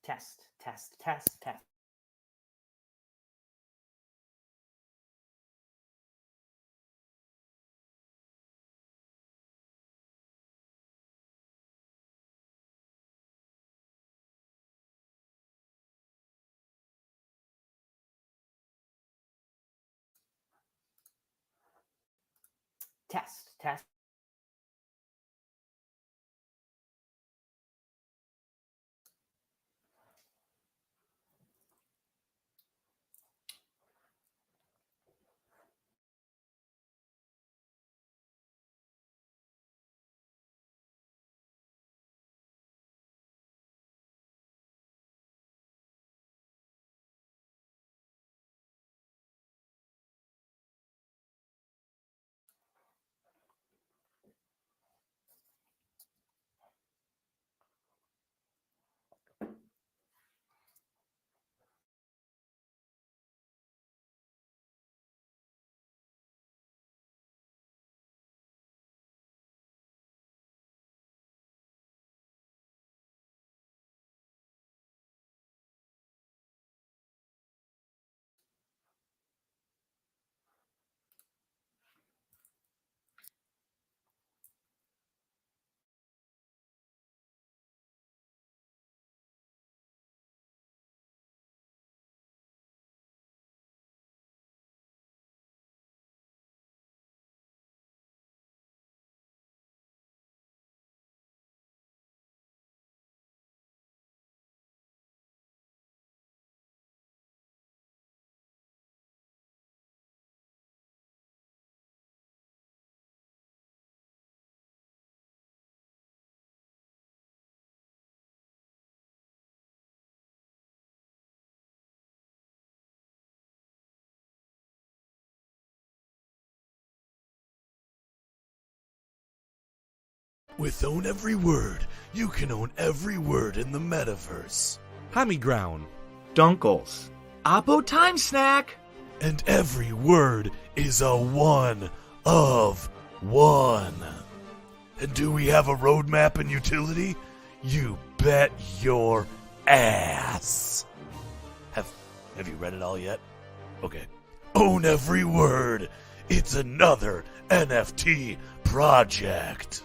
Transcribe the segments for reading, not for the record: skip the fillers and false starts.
Test, test, test, test. Test, test. With Own Every Word, you can own every word in the metaverse. Hammy Ground. Dunkles. Oppo Time Snack. And every word is a one of one. And do we have a roadmap and utility? You bet your ass. Have you read it all yet? Okay. Own Every Word. It's another NFT project.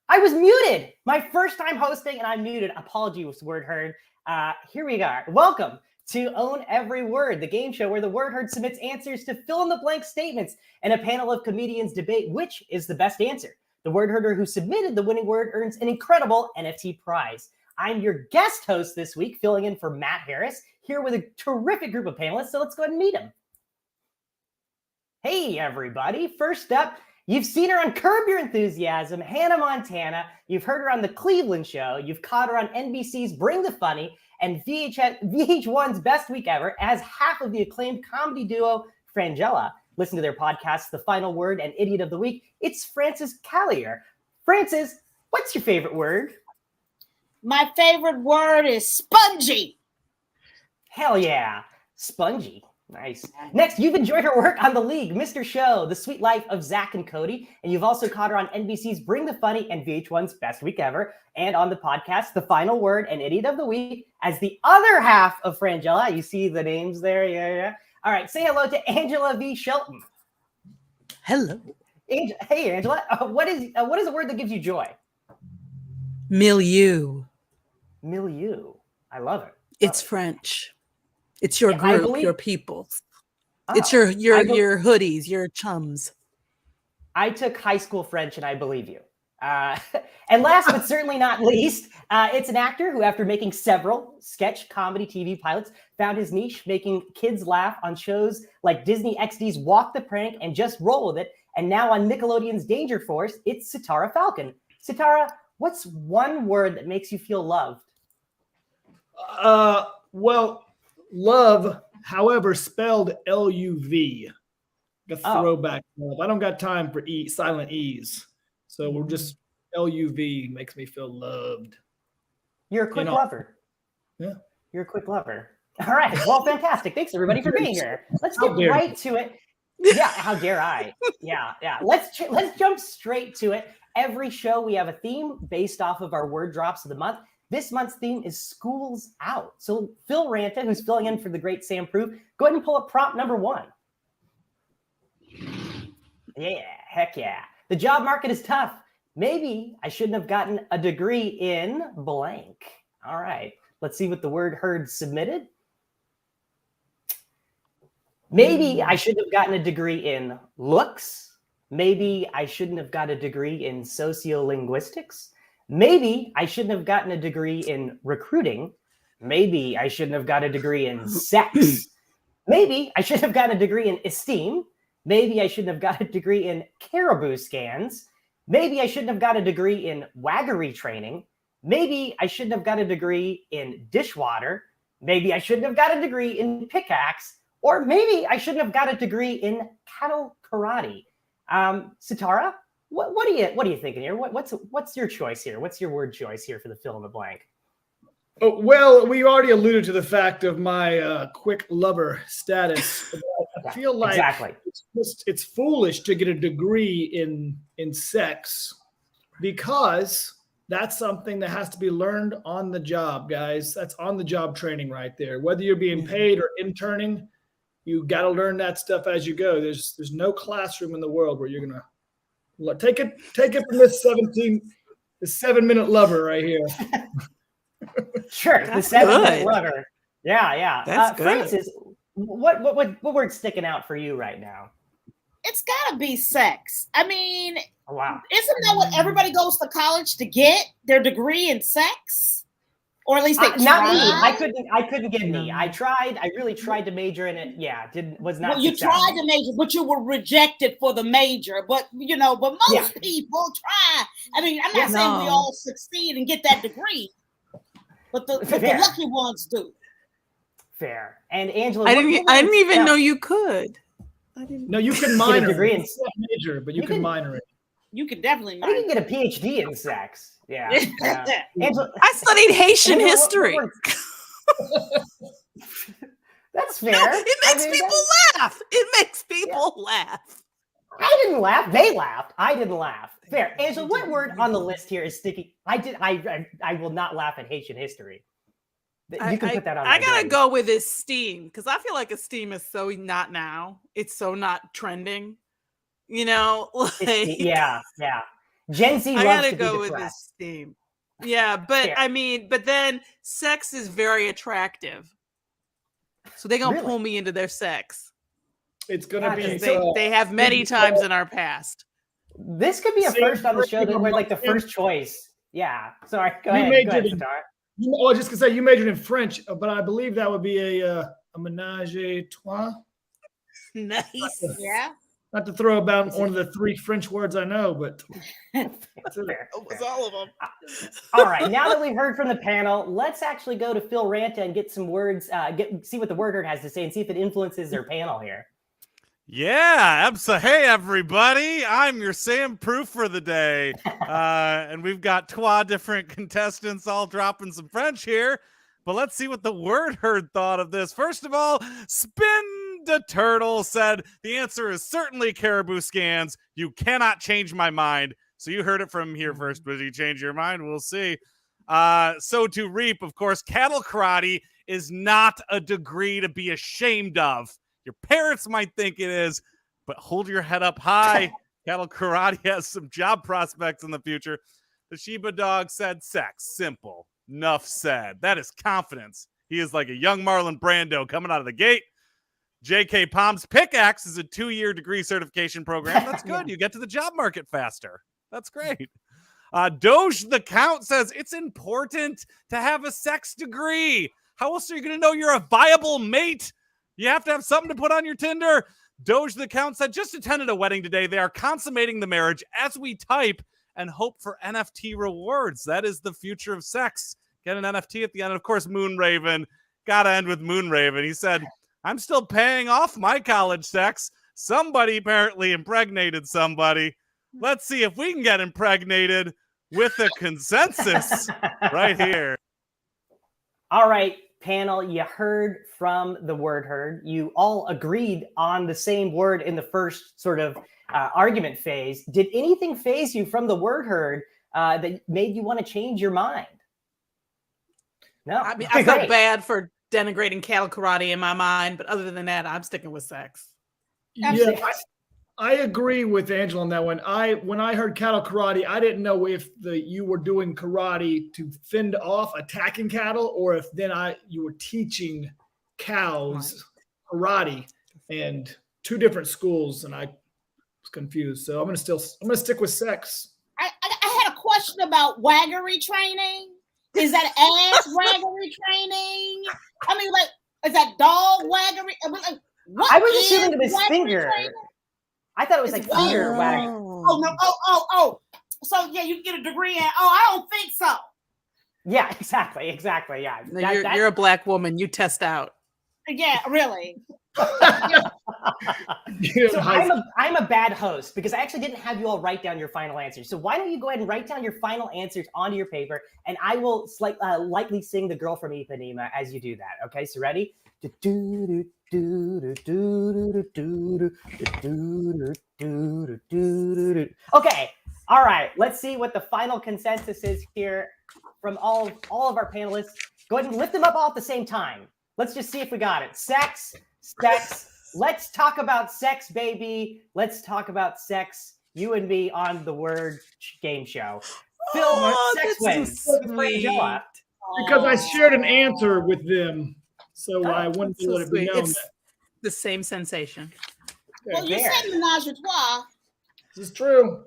I was muted. My first time hosting, and I'm muted. Apologies, word heard. Here we are. Welcome to Own Every Word, the game show where the word heard submits answers to fill-in-the-blank statements, and a panel of comedians debate which is the best answer. The word herder who submitted the winning word earns an incredible NFT prize. I'm your guest host this week, filling in for Matt Harris, here with a terrific group of panelists, so let's go ahead and meet them. Hey, everybody. First up, you've seen her on Curb Your Enthusiasm, Hannah Montana. You've heard her on The Cleveland Show. You've caught her on NBC's Bring the Funny and VH1's Best Week Ever as half of the acclaimed comedy duo Frangella. Listen to their podcasts, The Final Word and Idiot of the Week. It's Frances Callier. Frances, what's your favorite word? My favorite word is spongy. Hell yeah, spongy. Nice. Next, you've enjoyed her work on The League, Mr. Show, The Sweet Life of Zach and Cody, and you've also caught her on NBC's Bring the Funny and VH1's Best Week Ever, and on the podcast, The Final Word and Idiot of the Week, as the other half of Frangella. You see the names there? Yeah. All right, say hello to Angela V. Shelton. Hello. Hey, Angela. What is a word that gives you joy? Milieu. Milieu. I love it. It's French. It's your group, your people. It's your hoodies, your chums. I took high school French, and I believe you. And last but certainly not least, it's an actor who, after making several sketch comedy TV pilots, found his niche making kids laugh on shows like Disney XD's Walk the Prank and Just Roll With It. And now on Nickelodeon's Danger Force, it's Sitara Falcon. Sitara, what's one word that makes you feel loved? Well, love, however, spelled L-U-V. A throwback love. I don't got time for silent E's. So we're just L-U-V makes me feel loved. You're a quick lover. Yeah. You're a quick lover. All right. Well, fantastic. Thanks everybody for being here. Let's get right to it. Yeah. How dare I? Yeah. Let's jump straight to it. Every show we have a theme based off of our word drops of the month. This month's theme is schools out. So Phil Ranta, who's filling in for the great Sam Proof, go ahead and pull up prompt number 1. Yeah. Heck yeah. The job market is tough. Maybe I shouldn't have gotten a degree in blank. All right. Let's see what the word heard submitted. Maybe I shouldn't have gotten a degree in looks. Maybe I shouldn't have got a degree in sociolinguistics. Maybe I shouldn't have gotten a degree in recruiting. Maybe I shouldn't have got a degree in sex. Maybe I should have got a degree in esteem. Maybe I shouldn't have got a degree in caribou scans. Maybe I shouldn't have got a degree in waggery training. Maybe I shouldn't have got a degree in dishwater. Maybe I shouldn't have got a degree in pickaxe. Or maybe I shouldn't have got a degree in cattle karate. Sitara, what are you thinking here? What's your choice here? What's your word choice here for the fill in the blank? Oh, well, we already alluded to the fact of my quick lover status. I feel like it's foolish to get a degree in sex because that's something that has to be learned on the job, guys. That's on the job training right there. Whether you're being paid or interning, you got to learn that stuff as you go. There's no classroom in the world where you're gonna take it from this 7-minute lover right here. Sure, the 7-minute lover. Yeah. That's good. Francis, what word's sticking out for you right now? It's gotta be sex. I mean, wow. Isn't that what everybody goes to college to get? Their degree in sex? Or at least they tried? Not me. I couldn't get me. I tried. I really tried to major in it. Yeah, was not. Well, you tried to major, but you were rejected for the major. But most people try. I mean, I'm not saying we all succeed and get that degree, but the lucky ones do. Fair. And Angela, I didn't even know you could. No, you can minor. Degree in major, but you can minor it. You can definitely minor. You can get a PhD in sex. Yeah. Angela, I studied Haitian history. That's fair. No, it makes people laugh. It makes people laugh. I didn't laugh. They laughed. I didn't laugh. Fair. Angela, what word on the list here is sticky? I will not laugh at Haitian history. You can put that on. I gotta go with esteem because I feel like esteem is so not now. It's so not trending. Yeah. Gen Z loves I gotta to go be with depressed. esteem. Yeah, but fair. But then sex is very attractive. So they're gonna pull me into their sex. It's gonna be they have many times in our past. This could be a first on the show that we're like the first choice. Yeah. Sorry. Go ahead, Sitar. I was just gonna say you majored in French, but I believe that would be a menage a trois. Nice. Yeah. Not to throw about one of the 3 French words I know, but fair. All of them. All right. Now that we've heard from the panel, let's actually go to Phil Ranta and get some words, see what the word herd has to say and see if it influences their panel here. Yeah, hey everybody, I'm your Sam Proof for the day, and we've got 2 different contestants all dropping some French here, but let's see what the word herd thought of this. First of all, Spin the Turtle said, the answer is certainly caribou scans. You cannot change my mind. So you heard it from here first. Would you change your mind? We'll see. So to Reap, of course, cattle karate is not a degree to be ashamed of. Your parents might think it is, but hold your head up high. Cattle karate has some job prospects in the future. The Shiba dog said sex. Simple. Enough said. That is confidence. He is like a young Marlon Brando coming out of the gate. J.K. Palm's pickaxe is a 2-year degree certification program. That's good. You get to the job market faster. That's great. Doge the Count says it's important to have a sex degree. How else are you going to know you're a viable mate? You have to have something to put on your Tinder. Doge the Count said, just attended a wedding today. They are consummating the marriage as we type and hope for NFT rewards. That is the future of sex. Get an NFT at the end. Of course, Moonraven. Got to end with Moonraven. He said, I'm still paying off my college sex. Somebody apparently impregnated somebody. Let's see if we can get impregnated with a consensus right here. All right, panel, you heard from the word herd. You all agreed on the same word in the first sort of argument phase. Did anything phase you from the word herd that made you want to change your mind? No. I mean, I felt bad for denigrating cattle karate in my mind, but other than that, I'm sticking with sex. Yeah, I agree with Angela on that one. When I heard cattle karate, I didn't know if you were doing karate to fend off attacking cattle, or if then you were teaching cows karate, and two different schools, and I was confused. So I'm gonna stick with sex. I had a question about waggery training. Is that ass waggery training? I mean, like, is that dog waggery? I mean, like, I was assuming it was finger. Training? I thought it was like finger wagging. Oh no! Oh! So yeah, you get a degree in. Oh, I don't think so. Yeah, exactly. Yeah. No, you're a black woman. You test out. Yeah, really. So I'm a bad host because I actually didn't have you all write down your final answers. So why don't you go ahead and write down your final answers onto your paper, and I will lightly sing "The Girl from Ipanema" as you do that. Okay, so ready? Okay, all right. Let's see what the final consensus is here from all of our panelists. Go ahead and lift them up all at the same time. Let's just see if we got it. Sex. Let's talk about sex, baby. Let's talk about sex. You and me on the word game show. Phil, sex wins. Because I shared an answer with them, so I wanted to let it be known. It's the same sensation. Well, you said menage a trois. This is true.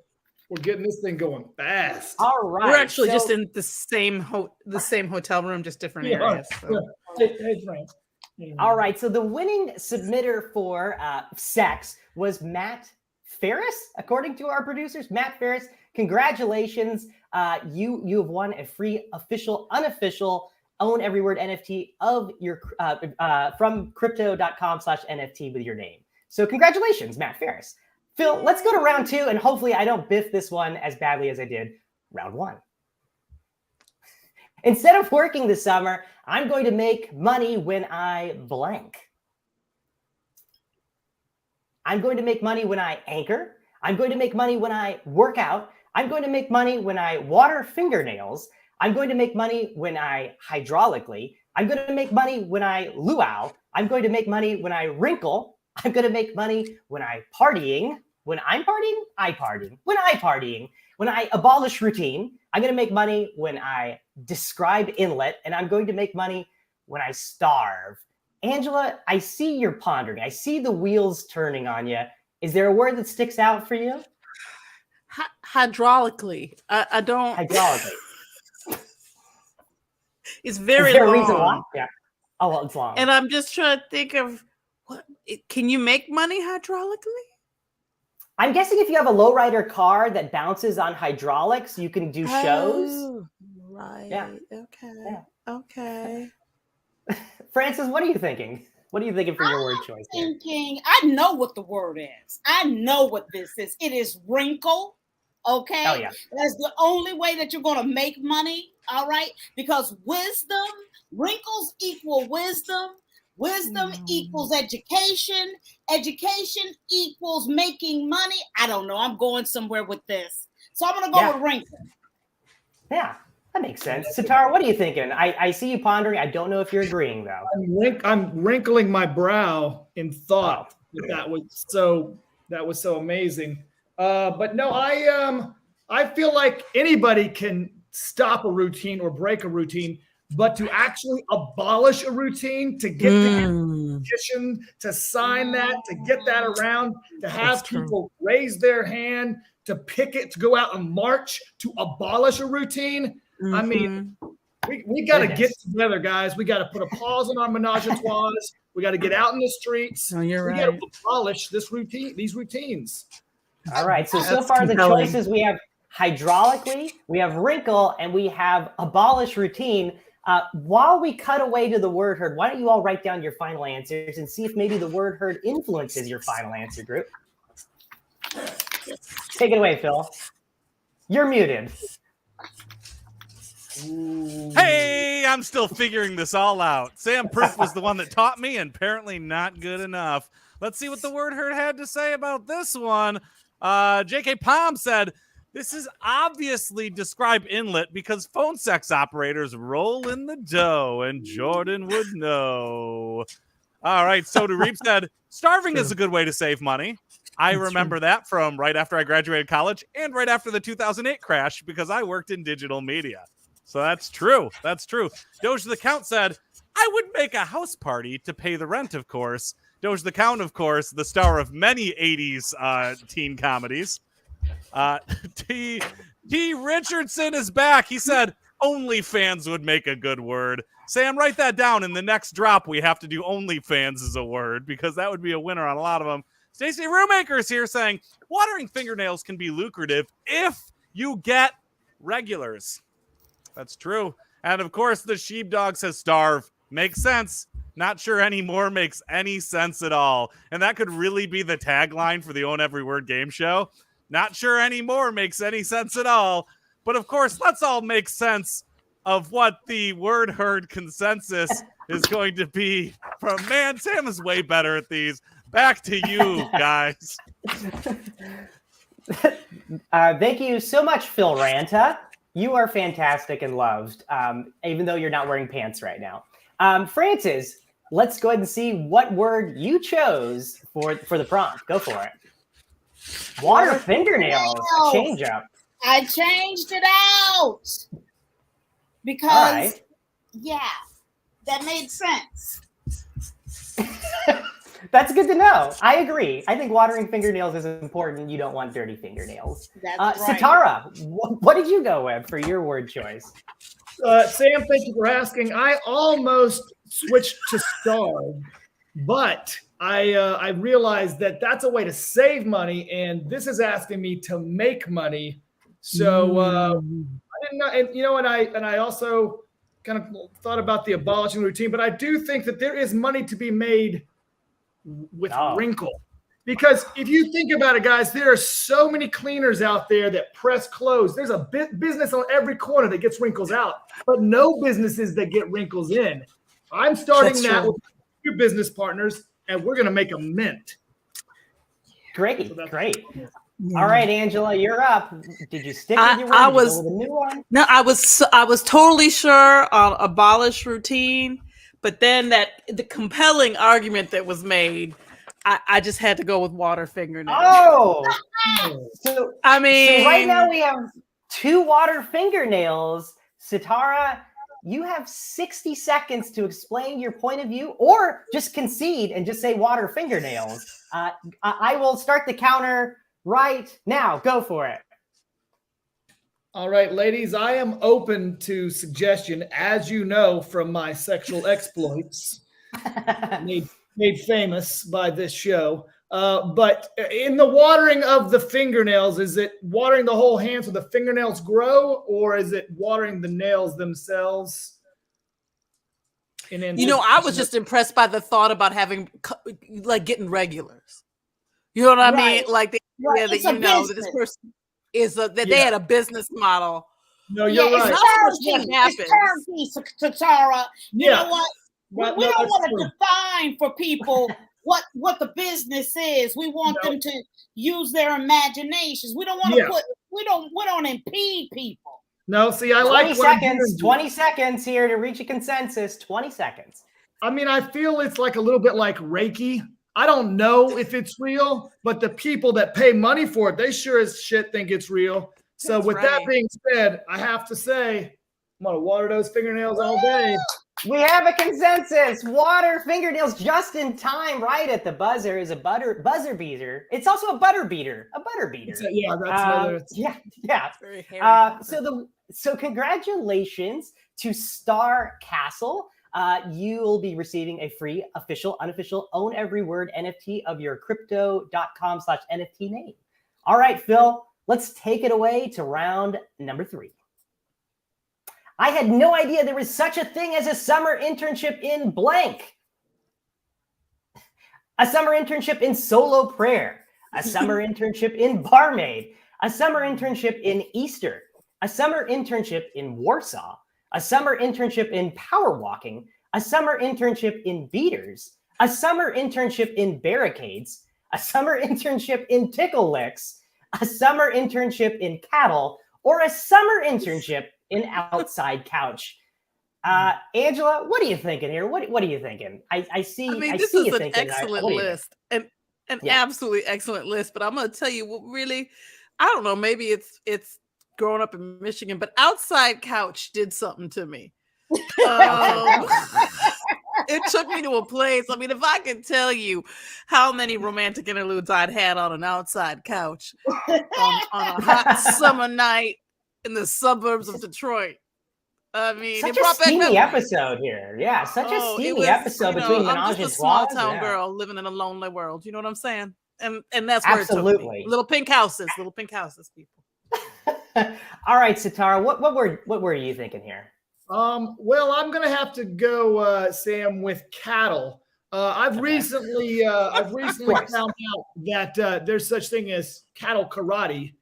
We're getting this thing going fast. All right. We're actually just in the same hotel room, just different areas. So. All right. So the winning submitter for sex was Matt Ferris, according to our producers. Matt Ferris, congratulations. You have won a free unofficial Own Every Word NFT of your from crypto.com/NFT with your name. So congratulations, Matt Ferris. Phil, let's go to round 2, and hopefully I don't biff this one as badly as I did round 1. Instead of working this summer, I'm going to make money when I blank. I'm going to make money when I anchor. I'm going to make money when I work out. I'm going to make money when I water fingernails. I'm going to make money when I hydraulically. I'm going to make money when I luau. I'm going to make money when I wrinkle. I'm going to make money when I partying. When I'm partying, I partying. When I partying. When I abolish routine. I'm going to make money when I describe inlet. And I'm going to make money when I starve. Angela, I see you're pondering. I see the wheels turning on you. Is there a word that sticks out for you? Hydraulically. I don't. Hydraulically. It's very long. Reason why? Yeah. Oh, well, it's long. And I'm just trying to think of can you make money hydraulically? I'm guessing if you have a lowrider car that bounces on hydraulics, you can do shows. Oh, right. Yeah. Okay. Yeah. Okay. Francis, what are you thinking? What are you thinking for your word choice? I know what the word is. I know what this is. It is wrinkle. Okay. Oh, yeah. That's the only way that you're going to make money. All right. Because wrinkles equal wisdom. Wisdom equals education. Education equals making money. I don't know. I'm going somewhere with this. So I'm going to go with wrinkle. Yeah, that makes sense. Satara, what are you thinking? I see you pondering. I don't know if you're agreeing, though. I'm wrinkling my brow in thought. That was so amazing. But no, I feel like anybody can stop a routine or break a routine. But to actually abolish a routine, to get the petition, to sign that, to get that around, to have people raise their hand, to pick it, to go out and march, to abolish a routine. I mean, we got to get together, guys. We got to put a pause on our menage a trois. We got to get out in the streets. Oh, you're right. We got to abolish these routines. All right. So far the choices we have hydraulically, we have wrinkle, and we have abolish routine. While we cut away to the word herd, why don't you all write down your final answers and see if maybe the word herd influences your final answer group. Take it away, Phil. You're muted. Hey, I'm still figuring this all out. Sam Proof was the one that taught me, and apparently not good enough. Let's see what the word herd had to say about this one. J.K. Palm said, this is obviously describe inlet because phone sex operators roll in the dough, and Jordan would know. All right, so to Reap said, starving is a good way to save money. I remember that from right after I graduated college and right after the 2008 crash because I worked in digital media. So that's true. That's true. Doge the Count said, I would make a house party to pay the rent, of course. Doge the Count, of course, the star of many 80s teen comedies. T. Richardson is back. He said, OnlyFans would make a good word. Sam, write that down. In the next drop, we have to do OnlyFans as a word because that would be a winner on a lot of them. Stacey Roommaker is here saying, watering fingernails can be lucrative if you get regulars. That's true. And of course, the sheepdog says starve. Makes sense. Not sure anymore makes any sense at all. And that could really be the tagline for the Own Every Word game show. Not sure anymore makes any sense at all. But of course, let's all make sense of what the word herd consensus is going to be from, man, Sam is way better at these. Back to you, guys. Thank you so much, Phil Ranta. You are fantastic and loved, even though you're not wearing pants right now. Francis, let's go ahead and see what word you chose for the prompt. Go for it. Water fingernails. Change up. I changed it out because, yeah, that made sense. That's good to know. I agree. I think watering fingernails is important. You don't want dirty fingernails. That's right. Satara, what did you go with for your word choice? Sam, thank you for asking. I almost switched to starve, but I realized that that's a way to save money, and this is asking me to make money. So I didn't know, and I also kind of thought about the abolishing routine, but I do think that there is money to be made with wrinkle. Because if you think about it, guys, there are so many cleaners out there that press clothes. There's a business on every corner that gets wrinkles out, but no businesses that get wrinkles in. I'm starting that with 2 business partners, and we're going to make a mint. Great, great. All right, Angela, you're up. Did you stick with your word? I was with a new one? No, I was totally sure on abolish routine, but then the compelling argument that was made, I just had to go with water fingernails. Oh, so I mean, so right now we have 2 water fingernails. Sitara, you have 60 seconds to explain your point of view, or just concede and just say water fingernails. I will start the counter right now. Go for it. All right, ladies, I am open to suggestion, as you know from my sexual exploits. Made famous by this show. But in the watering of the fingernails, is it watering the whole hand so the fingernails grow, or is it watering the nails themselves? I was just impressed by the thought about getting regulars. You know what I mean? Like the idea that that this person is that they had a business model. No, you're right. It's turnkey, Satara. You know what? We don't want to define for people what the business is. We want them to use their imaginations. We don't want to we don't impede people. No, see, I like 20 seconds here to reach a consensus. 20 seconds. I mean, I feel it's like a little bit like Reiki. I don't know if it's real, but the people that pay money for it, they sure as shit think it's real. So with that being said, I have to say, I'm gonna water those fingernails all day. We have a consensus. Water fingernails just in time, right at the buzzer is a buzzer beater. It's also a butter beater. A butter beater. That's another. Yeah. So congratulations to Star Castle. You'll be receiving a free official, unofficial, own every word NFT of your crypto.com/NFT name. All right, Phil, let's take it away to round number 3. I had no idea there was such a thing as a summer internship in blank. A summer internship in solo prayer. A summer internship in barmaid. A summer internship in Easter. A summer internship in Warsaw. a summer internship in power walking, a summer internship in beaters, a summer internship in barricades, a summer internship in tickle licks, a summer internship in cattle, or a summer internship in outside couch. Angela, what are you thinking here? What are you thinking? I see. I mean, I this see is you an thinking. excellent list, and an absolutely excellent list. But I'm going to tell you what really, I don't know. Maybe it's growing up in Michigan, but outside couch did something to me. It took me to a place. I mean, if I could tell you how many romantic interludes I'd had on an outside couch on a hot summer night in the suburbs of Detroit. I mean, such a steamy episode here. Yeah, such a steamy episode between Menage I'm just a small town girl living in a lonely world. You know what I'm saying? And that's where absolutely. It took me. Little pink houses, people. All right, Sitara, what were you thinking here? Well, I'm gonna have to go, Sam, with cattle. I've recently found out that there's such thing as cattle karate,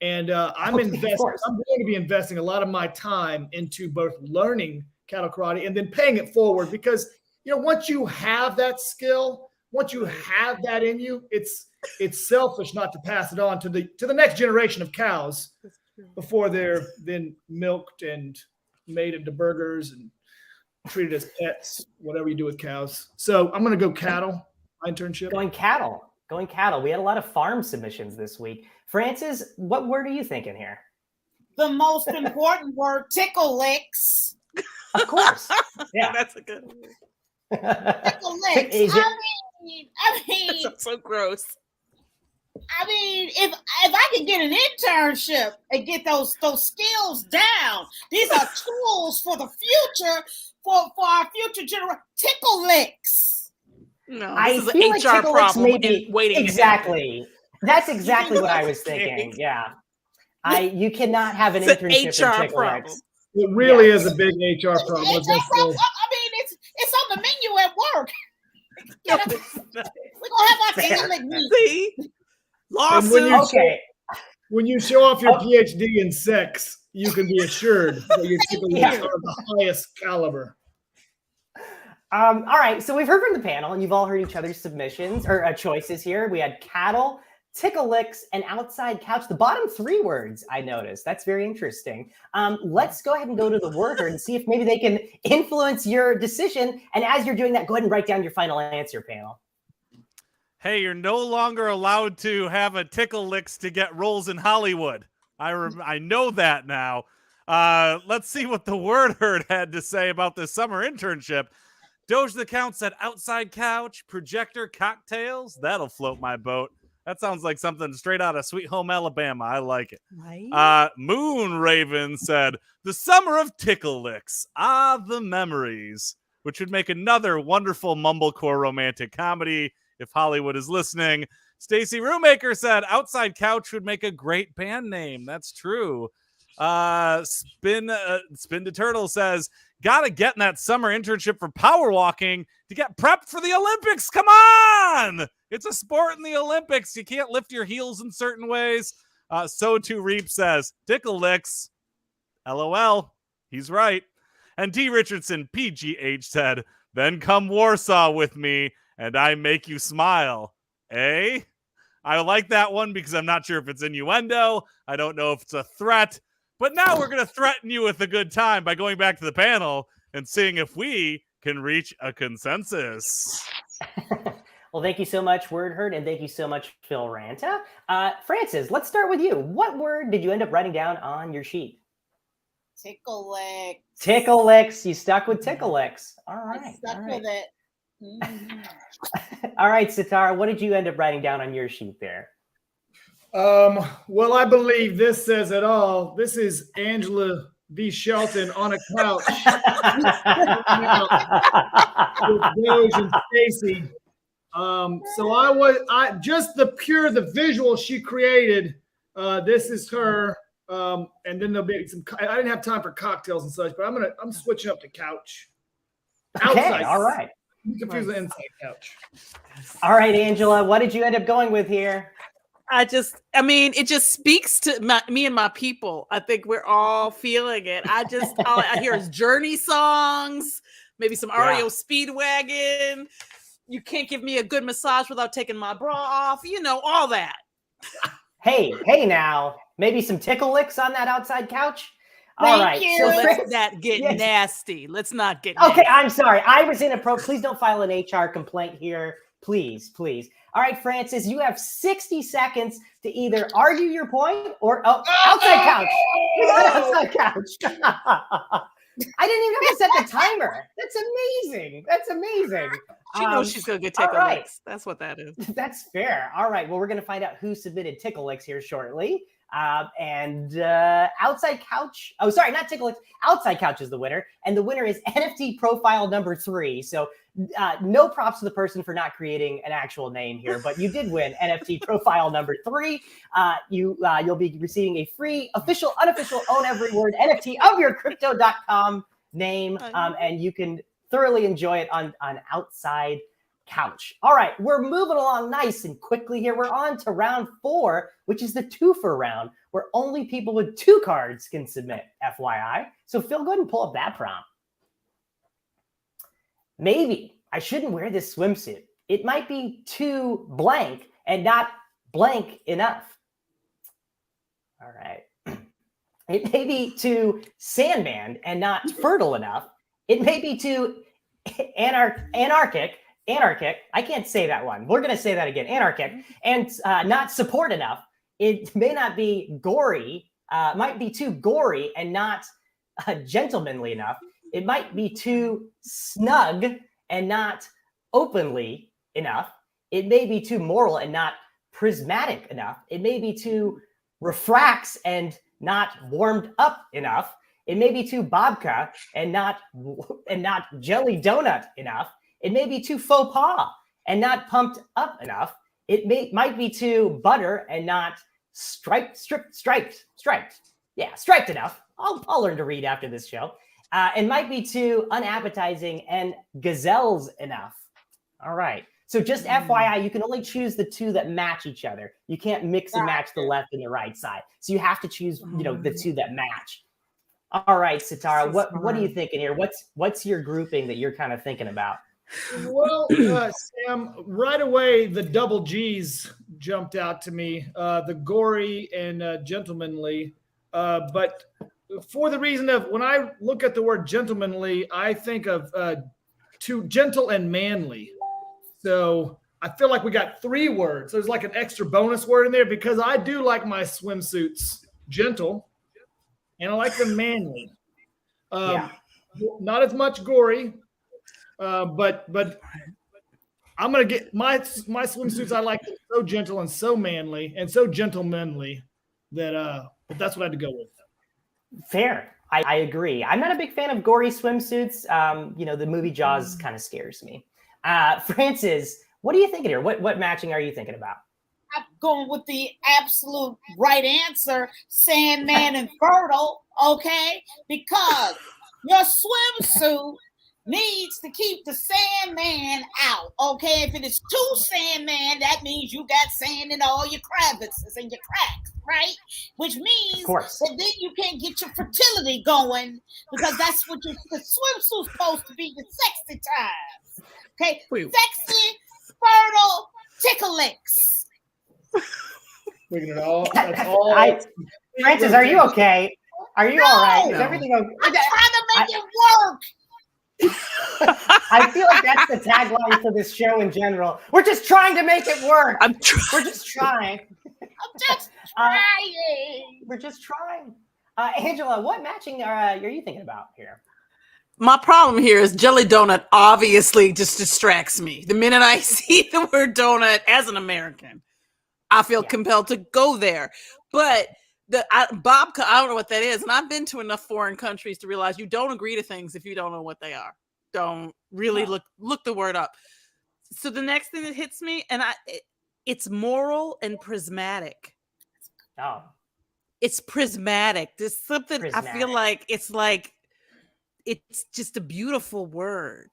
and I'm going to be investing a lot of my time into both learning cattle karate and then paying it forward, because once you have that skill, once you have that in you, it's selfish not to pass it on to the next generation of cows before they're then milked and made into burgers and treated as pets, whatever you do with cows. So I'm going to go cattle, my internship. Going cattle. We had a lot of farm submissions this week. Francis, what word are you thinking here? The most important word, tickle licks. Of course. Yeah. That's a good one. Tickle licks. I mean, that's so gross. I mean, if I could get an internship and get those skills down, these are tools for the future, for our future generation. Tickle licks. No, I this is feel an like HR problem. Maybe waiting. Exactly. That's exactly what I was thinking. Yeah. You cannot have an internship in tickle licks. It really is a big HR problem. I mean, it's on the menu at work. We're gonna have our tickle lick meeting. Lawsuit. When you show off your PhD in sex, you can be assured that your tickle licks are of the highest caliber. All right, so we've heard from the panel, and you've all heard each other's submissions or choices here. We had cattle, tickle licks, and outside couch. The bottom three words I noticed. That's very interesting. Let's go ahead and go to the word herd and see if maybe they can influence your decision. And as you're doing that, go ahead and write down your final answer, panel. Hey, you're no longer allowed to have a tickle licks to get roles in Hollywood. I know that now. Let's see what the word herd had to say about this summer internship. Doge the Count said outside couch, projector, cocktails. That'll float my boat. That sounds like something straight out of Sweet Home Alabama. I like it. Right. Moon Raven said the summer of tickle licks. The memories, which would make another wonderful mumblecore romantic comedy if Hollywood is listening. Stacy Roommaker said outside couch would make a great band name. That's true. Spin to Turtle says gotta get in that summer internship for power walking to get prepped for the Olympics. Come on, it's a sport in the Olympics. You can't lift your heels in certain ways. So too Reap says tickle licks. LOL, he's right. And T Richardson PGH said then come Warsaw with me and I make you smile. I like that one because I'm not sure if it's innuendo. I don't know if it's a threat. But now we're going to threaten you with a good time by going back to the panel and seeing if we can reach a consensus. Well, thank you so much, Word Herd, and thank you so much, Phil Ranta. Francis, let's start with you. What word did you end up writing down on your sheet? Tickle licks. Tickle licks. You stuck with tickle licks. All right. I stuck with it. Mm-hmm. All right, Sitara, what did you end up writing down on your sheet there? Well, I believe this says it all. This is Angela V. Shelton on a couch with Doge and Stacy. So I just the visual she created. This is her. And then there'll be some. I didn't have time for cocktails and such, but I'm switching up to couch. Okay, outside. All right. You confuse the inside couch. All right, Angela, what did you end up going with here? I mean, it just speaks to me and my people. I think we're all feeling it. All I hear is Journey songs, maybe some REO Speedwagon. You can't give me a good massage without taking my bra off. You know, all that. Hey now, maybe some tickle licks on that outside couch. All right, so let's not get nasty. Let's not get okay. nasty. I'm sorry, I was inappropriate. Please don't file an HR complaint here. Please. All right, Francis, you have 60 seconds to either argue your point or outside couch. Outside couch. I didn't even have to set the timer. That's amazing. She knows she's gonna get tickle licks. That's what that is. That's fair. All right. Well, we're gonna find out who submitted tickle licks here shortly. Outside couch. Oh, sorry, not tickle licks. Outside couch is the winner, and the winner is NFT profile number 3. So no props to the person for not creating an actual name here, but you did win NFT profile number 3. You'll be receiving a free official, unofficial Own Every Word NFT of your crypto.com name, and you can thoroughly enjoy it on outside couch. All right, we're moving along nice and quickly here. We're on to round 4, which is the twofer round, where only people with 2 cards can submit, FYI. So Phil, go ahead and pull up that prompt. Maybe I shouldn't wear this swimsuit. It might be too blank and not blank enough. All right. It may be too Sandman and not fertile enough. It may be too anarchic. I can't say that one. We're going to say that again. Anarchic and not support enough. It may not be gory. Might be too gory and not gentlemanly enough. It might be too snug and not openly enough. It may be too moral and not prismatic enough. It may be too refracts and not warmed up enough. It may be too babka and not jelly donut enough. It may be too faux pas and not pumped up enough. It might be too butter and not striped. Yeah, striped enough. I'll learn to read after this show. It might be too unappetizing and gazelles enough. All right. So just FYI, you can only choose the 2 that match each other. You can't mix and match the left and the right side. So you have to choose, the 2 that match. All right, Sitara, what are you thinking here? What's your grouping that you're kind of thinking about? Well, Sam, right away, the double G's jumped out to me, the gory and gentlemanly. But for the reason of when I look at the word gentlemanly, I think of too gentle and manly. So I feel like we got 3 words. There's like an extra bonus word in there because I do like my swimsuits gentle and I like them manly. Not as much gory. But I'm gonna get my swimsuits. I like them so gentle and so manly and so gentlemanly that that's what I had to go with. Fair, I agree. I'm not a big fan of gory swimsuits. The movie Jaws kind of scares me. Francis, what are you thinking here? What matching are you thinking about? I'm going with the absolute right answer, Sandman and fertile. Okay, because your swimsuit needs to keep the Sandman out. Okay, if it is too Sandman, that means you got sand in all your crevices and your cracks, right? Which means that then you can't get your fertility going because that's what the swimsuit's supposed to be, the sexy time. Okay, sexy, fertile, tickle licks. That's all. Francis, are you okay? Are you all right? Is everything okay? I'm trying to make it work. I feel like that's the tagline for this show in general. We're just trying to make it work. We're just trying. We're just trying. Angela, what matching are you thinking about here? My problem here is jelly donut obviously just distracts me. The minute I see the word donut as an American, I feel compelled to go there. But babka, I don't know what that is. And I've been to enough foreign countries to realize you don't agree to things if you don't know what they are. Don't really look the word up. So the next thing that hits me, and it's moral and prismatic. Oh. It's prismatic. There's something I feel like it's just a beautiful word.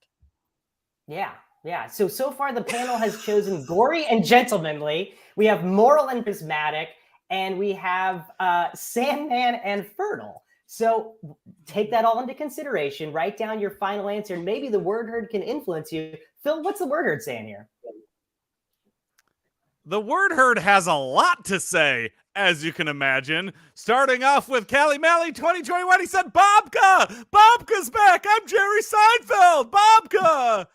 Yeah. Yeah. So far the panel has chosen gory and gentlemanly. We have moral and prismatic, and we have Sandman and fertile. So take that all into consideration. Write down your final answer, and maybe the word herd can influence you. Phil, what's the word herd saying here? The word herd has a lot to say, as you can imagine. Starting off with Callie Malley 2021, he said, Bobka! Bobka's back! I'm Jerry Seinfeld! Bobka!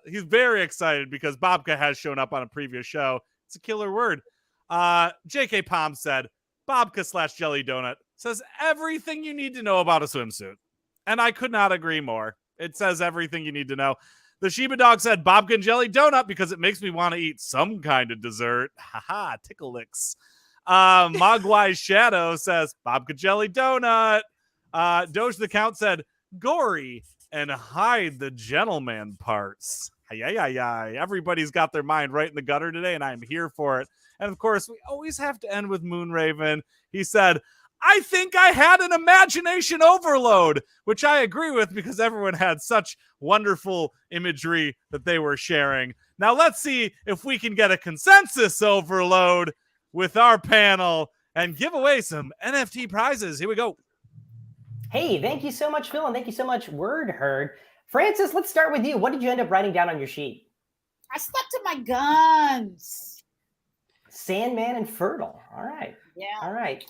He's very excited because Bobka has shown up on a previous show. It's a killer word. J.K. Palm said, Bobka / jelly donut says everything you need to know about a swimsuit. And I could not agree more. It says everything you need to know. The Sheba Dog said Bobka and jelly donut because it makes me want to eat some kind of dessert. Haha, tickle licks. Mogwai's Shadow says Bobka jelly donut. Doge the Count said gory and hide the gentleman parts. Everybody's got their mind right in the gutter today, and I'm here for it. And of course, we always have to end with Moonraven. He said, I think I had an imagination overload, which I agree with because everyone had such wonderful imagery that they were sharing. Now let's see if we can get a consensus overload with our panel and give away some NFT prizes. Here we go. Hey, thank you so much, Phil, and thank you so much, Word Herd. Francis, let's start with you. What did you end up writing down on your sheet? I stuck to my guns. Sandman and fertile. All right. Yeah. All right.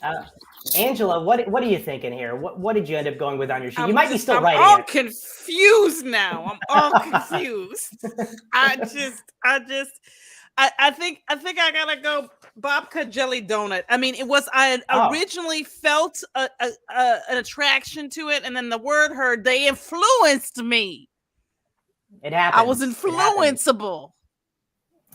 Angela, what are you thinking here? What did you end up going with on your sheet? You might be still writing it. I'm all confused now. I'm all confused. I think I gotta go Bobka jelly donut. I mean, I originally felt an attraction to it, and then the word herd, they influenced me. It happened. I was influenceable.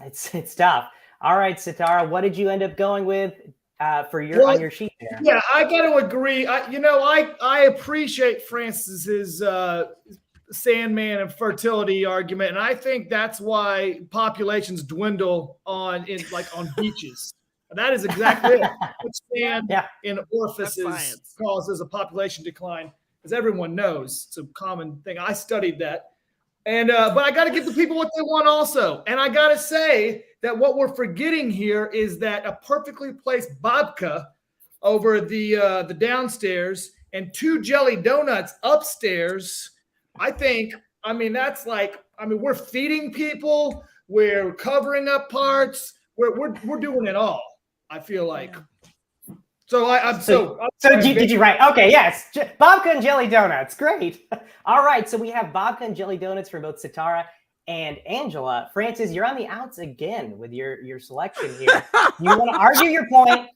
It's tough. All right, Sitara, what did you end up going with on your sheet there? Yeah, I got to agree. I appreciate Francis's Sandman and fertility argument, and I think that's why populations dwindle on beaches. That is exactly it. Sand in orifices causes a population decline, as everyone knows. It's a common thing. I studied that. And but I got to give the people what they want also. And I got to say that what we're forgetting here is that a perfectly placed babka over the downstairs and 2 jelly donuts upstairs. We're feeding people, we're covering up parts, we're doing it all. I feel like. So did you write? Okay, yes, babka and jelly donuts, great. All right, so we have babka and jelly donuts for both Sitara and Angela. Francis, you're on the outs again with your selection here. You want to argue your point?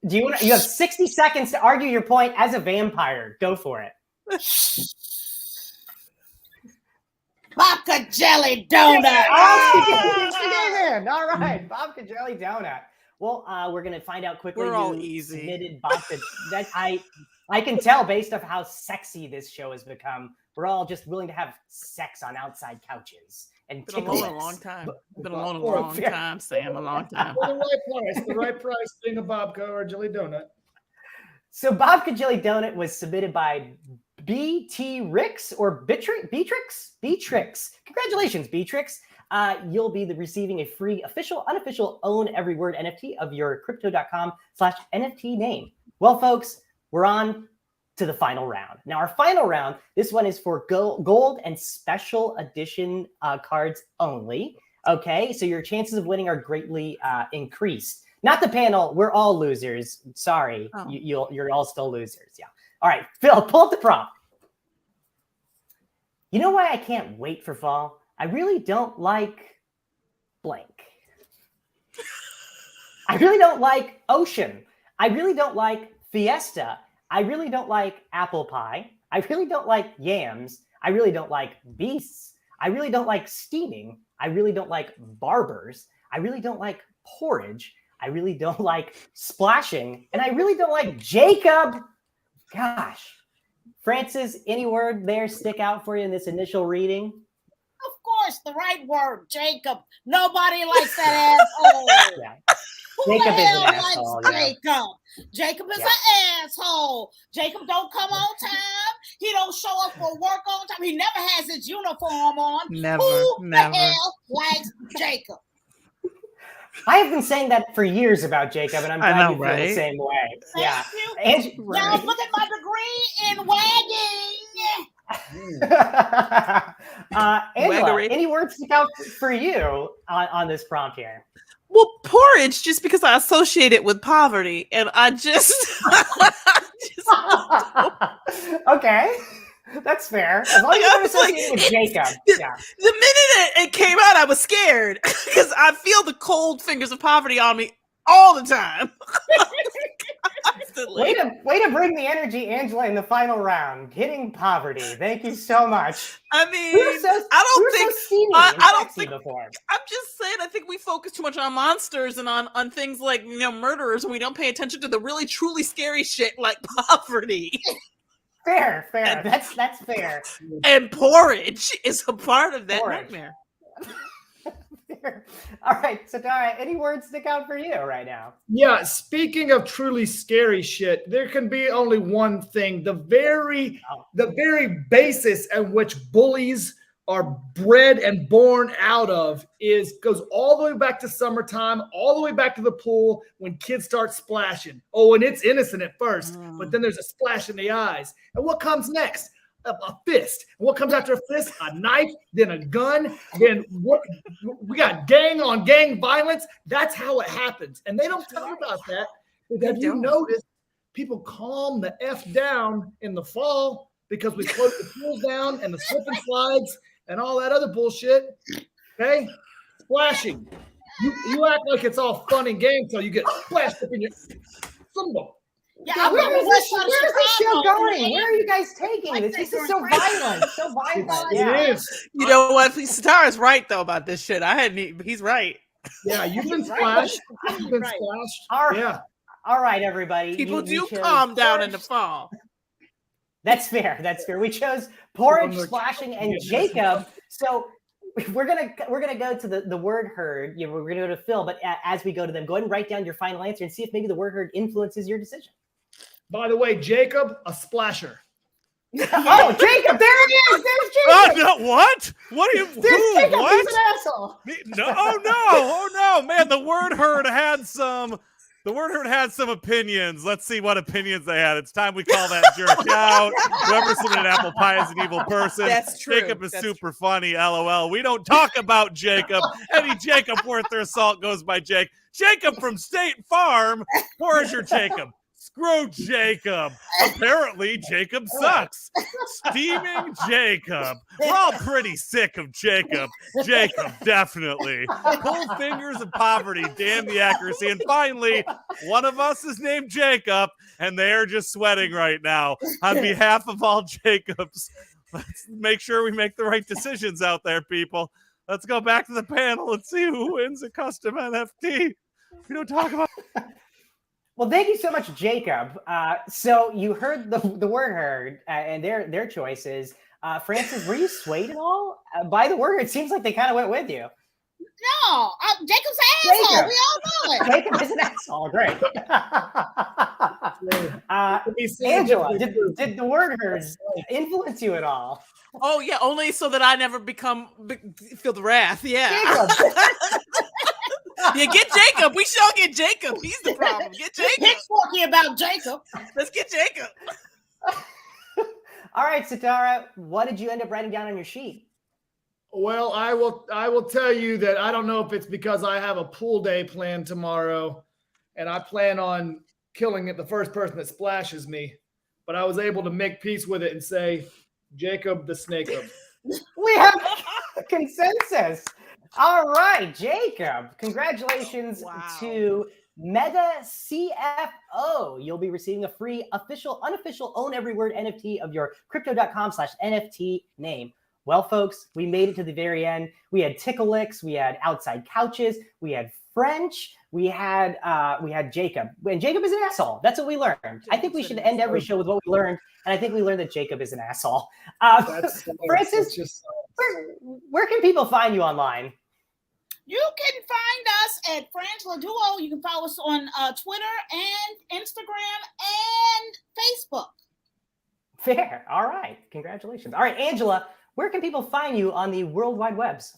You have 60 seconds to argue your point as a vampire. Go for it. Babka jelly donut. All right, babka jelly donut. Well, we're going to find out quickly. We're all easy. Submitted babka. That I can tell based off how sexy this show has become. We're all just willing to have sex on outside couches and been alone a long time. Been alone a long time, Sam. A long time. The right price being a babka or a jelly donut. So babka jelly donut was submitted by BT Rix or Beatrix. Congratulations, Beatrix. You'll be receiving a free unofficial own every word NFT of your crypto.com/NFT name. Well, folks, we're on to the final round. Now, our final round, this one is for gold and special edition cards only. Okay, so your chances of winning are greatly increased. Not the panel. We're all losers. Sorry, you're all still losers. Yeah. All right, Phil, pull up the prompt. You know why I can't wait for fall? I really don't like blank. I really don't like ocean. I really don't like fiesta. I really don't like apple pie. I really don't like yams. I really don't like beasts. I really don't like steaming. I really don't like barbers. I really don't like porridge. I really don't like splashing. And I really don't like Jacob. Gosh. Francis, any word there stick out for you in this initial reading? Of course, the right word, Jacob. Nobody likes that asshole. Yeah. Who Jacob the is hell an likes asshole. Yeah. Jacob? Jacob is an asshole. Jacob don't come on time. He don't show up for work on time. He never has his uniform on. Never, Who never. the hell likes Jacob? I have been saying that for years about Jacob, and I'm glad you feel right? the same way. Thank you. Right. Now look at my degree in wagging. Angela, Waggery. any words stick out for you on this prompt here? Well, porridge, just because I associate it with poverty, and I just, Okay, that's fair. As long as you're associated with Jacob. Yeah. The minute it came out, I was scared because I feel the cold fingers of poverty on me all the time. Way to bring the energy, Angela, in the final round. Hitting poverty. Thank you so much. I mean, Before. I'm just saying, I think we focus too much on monsters and on things like, murderers, and we don't pay attention to the really, truly scary shit like poverty. Fair. That's fair. And porridge is a part of that nightmare. All right, Satara, any words stick out for you right now? Yeah, speaking of truly scary shit, there can be only one thing. The very basis in which bullies are bred and born out of goes all the way back to summertime, all the way back to the pool when kids start splashing. Oh, and it's innocent at first, but then there's a splash in the eyes. And what comes next? A fist. And what comes after a fist? A knife, then a gun, then what? We got gang on gang violence. That's how it happens. And they don't talk about that. But have you noticed people calm the F down in the fall because we close the pools down and the slip and slides and all that other bullshit? Okay? Splashing. You act like it's all fun and games until you get splashed up in your symbol. Yeah, where is this show going? Where are you guys taking this? This is so violent. Yeah. It is. You know what? Satara's right though about this shit. He's right. Yeah, you've been splashed. You've been splashed. All right, everybody. People do calm down in the fall. That's fair. We chose porridge, splashing, and Jacob. So we're gonna go to the word herd. We're gonna go to Phil, but as we go to them, go ahead and write down your final answer and see if maybe the word herd influences your decision. By the way, Jacob, a splasher. Oh, Jacob, there he is. There's Jacob. Oh, no, what? What are you? There's Jacob. What? He's an asshole. No, oh no, man! The word herd had some opinions. Let's see what opinions they had. It's time we call that jerk out. Whoever submitted apple pie is an evil person. That's true. Jacob is super funny. LOL. We don't talk about Jacob. Any Jacob worth their salt goes by Jake. Jacob from State Farm. Where's your Jacob? Screw Jacob. Apparently, Jacob sucks. Steaming Jacob. We're all pretty sick of Jacob. Jacob, definitely. Pull fingers of poverty. Damn the accuracy. And finally, one of us is named Jacob, and they're just sweating right now. On behalf of all Jacobs, let's make sure we make the right decisions out there, people. Let's go back to the panel and see who wins a custom NFT. We don't talk about. Well, thank you so much, Jacob. So you heard the word herd and their choices. Francis, were you swayed at all by the word? It seems like they kind of went with you. No, Jacob's an asshole. We all know it. Jacob is an asshole. Great. Angela, did the word herds influence you at all? Oh yeah, only so that I never feel the wrath. Yeah. Jacob. Yeah, get Jacob. We shall get Jacob. He's the problem. Get Jacob. He's talking about Jacob. Let's get Jacob. All right, Satara, what did you end up writing down on your sheet? Well, I will tell you that I don't know if it's because I have a pool day planned tomorrow, and I plan on killing the first person that splashes me. But I was able to make peace with it and say, Jacob the Snake-up. We have a consensus. All right, Jacob. Congratulations to Meta CFO. You'll be receiving a free unofficial Own Every Word NFT of your crypto.com/NFT name. Well, folks, we made it to the very end. We had tickle licks, we had outside couches, we had French, we had Jacob. And Jacob is an asshole. That's what we learned. I think we should end every show with what we learned. And I think we learned that Jacob is an asshole. Francis, where can people find you online? You can find us at Frangela Duo. You can follow us on Twitter and Instagram and Facebook. Fair. All right. Congratulations. All right, Angela, where can people find you on the World Wide Webs?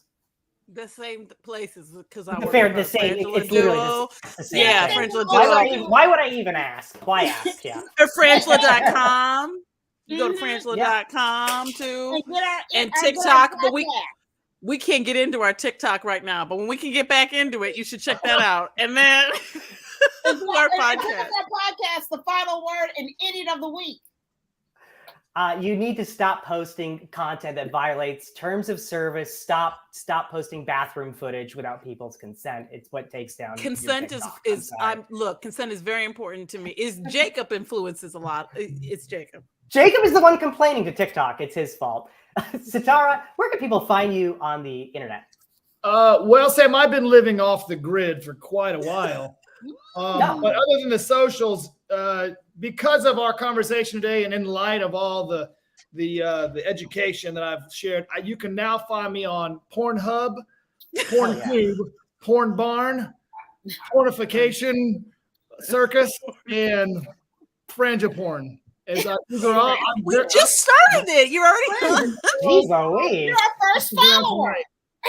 The same places because I The work fair, with the her, same. Frangela It's literally Duo. the same Yeah, thing. Frangela Duo. Why would I even ask? Why ask? Yeah. Or Frangela.com. You go to Mhm. Frangela.com too. And get our And get our TikTok, but podcast. we can't get into our TikTok right now. But when we can get back into it, you should check that out. And then And our check podcast. out our podcast, The Final Word and Idiot of the Week. You need to stop posting content that violates terms of service. Stop posting bathroom footage without people's consent. It's what takes down Consent your is TikTok. look, consent is very important to me. Is Jacob influences a lot. It's Jacob. Jacob is the one complaining to TikTok. It's his fault. Satara, where can people find you on the internet? Well, Sam, I've been living off the grid for quite a while. But other than the socials, because of our conversation today, and in light of all the education that I've shared, you can now find me on Pornhub, PornTube, Porn Barn, Pornification Circus, and Frangiporn. We just started it. You're already on. Jeez Louise. You're our first follower.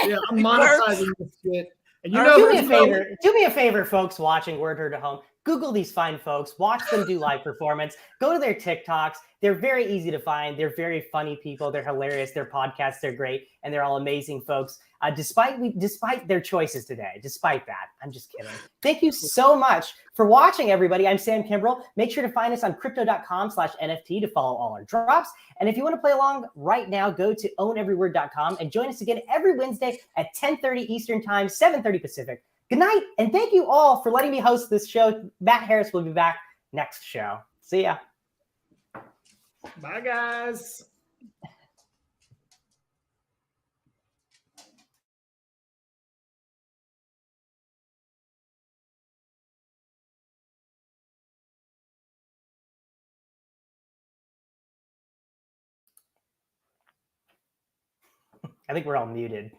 Yeah, I'm monetizing this shit. And do me a favor, folks watching Word Heard at Home. Google these fine folks. Watch them do live performance. Go to their TikToks. They're very easy to find. They're very funny people. They're hilarious. Their podcasts, they're great. And they're all amazing folks. Despite their choices today, despite that, I'm just kidding. Thank you so much for watching, everybody. I'm Sam Kimbrell. Make sure to find us on crypto.com/NFT to follow all our drops. And if you want to play along right now, go to owneveryword.com and join us again every Wednesday at 10:30 Eastern Time, 7:30 Pacific. Good night, and thank you all for letting me host this show. Matt Harris will be back next show. See ya. Bye, guys. I think we're all muted.